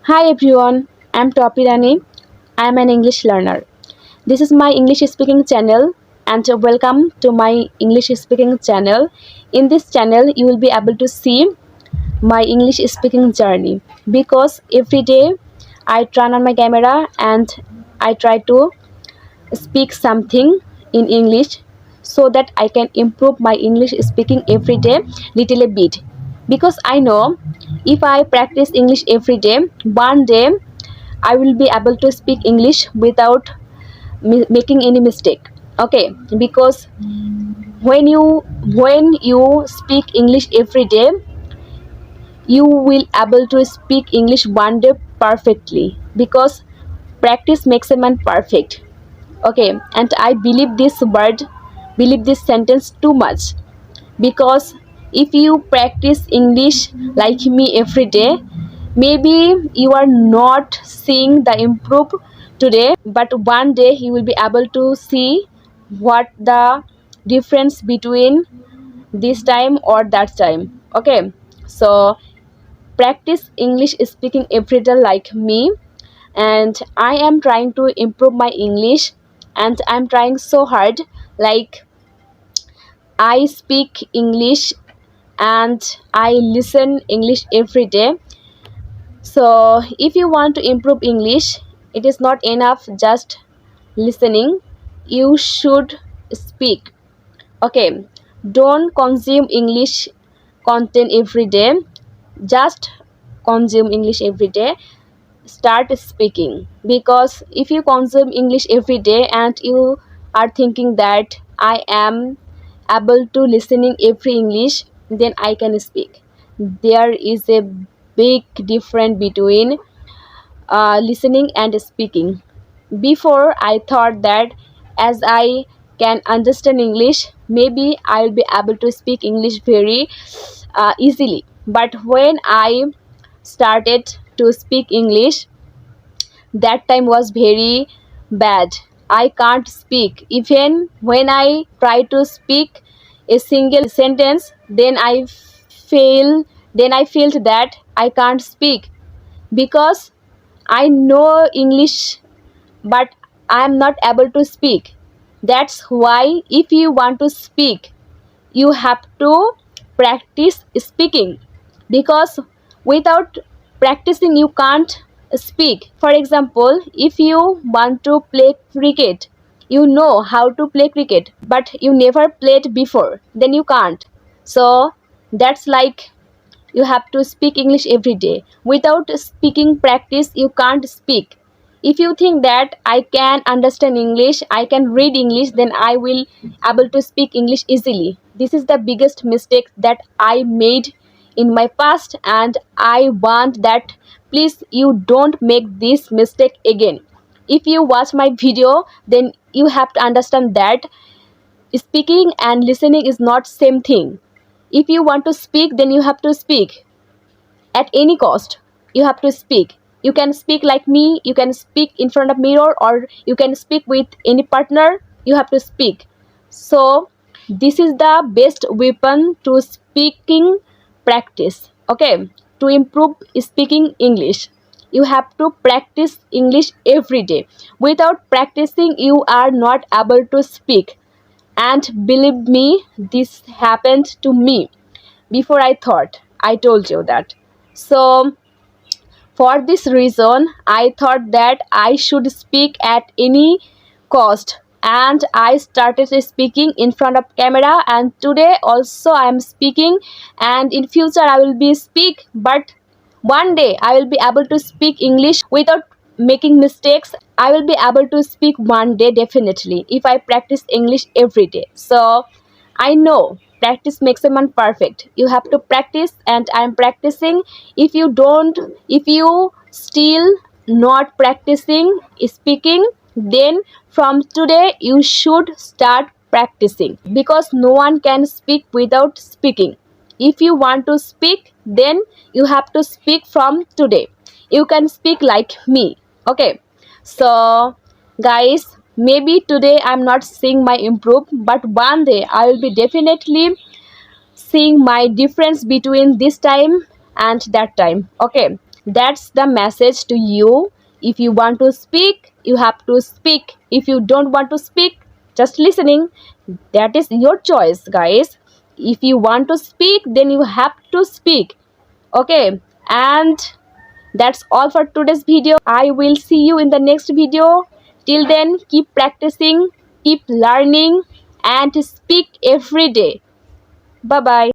Hi everyone, I'm Topi Rani. I'm an English learner. This is my English speaking channel and welcome to my English speaking channel. In this channel, you will be able to see my English speaking journey because every day I turn on my camera and I try to speak something in English so that I can improve my English speaking every day little a bit. Because I know if I practice English every day, one day I will be able to speak English without making any mistake. Okay, because when you speak English every day, you will able to speak English one day perfectly because practice makes a man perfect. Okay, and I believe this sentence too much because if you practice English like me every day, maybe you are not seeing the improve today, but one day you will be able to see what the difference between this time or that time. Okay, so practice English speaking every day like me, and I am trying to improve my English, and I'm trying so hard. Like, I speak English and I listen English every day. So if you want to improve English, it is not enough just listening. You should speak. Okay, don't consume English content every day. Just consume English every day. Start speaking, because if you consume English every day and you are thinking that I am able to listening every English, then I can speak. There is a big difference between listening and speaking. Before, I thought that as I can understand English, maybe I'll be able to speak English very easily. But when I started to speak English, that time was very bad. I can't speak. Even when I try to speak a single sentence, fail. Then I felt that I can't speak because I know English, but I am not able to speak. That's why if you want to speak, you have to practice speaking, because without practicing you can't speak. For example, if you want to play cricket, you know how to play cricket but you never played before, then you can't. So that's like you have to speak English every day. Without speaking practice, you can't speak. If you think that I can understand English, I can read English, then I will able to speak English easily. This is the biggest mistake that I made in my past, and I want that please you don't make this mistake again. If you watch my video, then you have to understand that speaking and listening is not same thing. If you want to speak, then you have to speak at any cost. You have to speak. You can speak like me, you can speak in front of mirror, or you can speak with any partner. You have to speak. So this is the best weapon to speaking practice. Okay, to improve speaking English, you have to practice English every day. Without practicing, you are not able to speak. And believe me, this happened to me before. I thought I told you that. So for this reason, I thought that I should speak at any cost, and I started speaking in front of camera, and today also I am speaking, and in future I will be speak, but one day I will be able to speak English without making mistakes. I will be able to speak one day definitely if I practice English every day. So I know practice makes a man perfect. You have to practice, and I'm practicing. If you still not practicing speaking, then from today you should start practicing, because no one can speak without speaking. If you want to speak, then you have to speak from today. You can speak like me. Okay, so guys, maybe today I'm not seeing my improve, but one day I will be definitely seeing my difference between this time and that time. Okay, That's the message to you. If you want to speak, you have to speak. If you don't want to speak, just listening. That is your choice, guys. If you want to speak, then you have to speak. Okay, and that's all for today's video. I will see you in the next video. Till then, keep practicing, keep learning, and speak every day. Bye bye.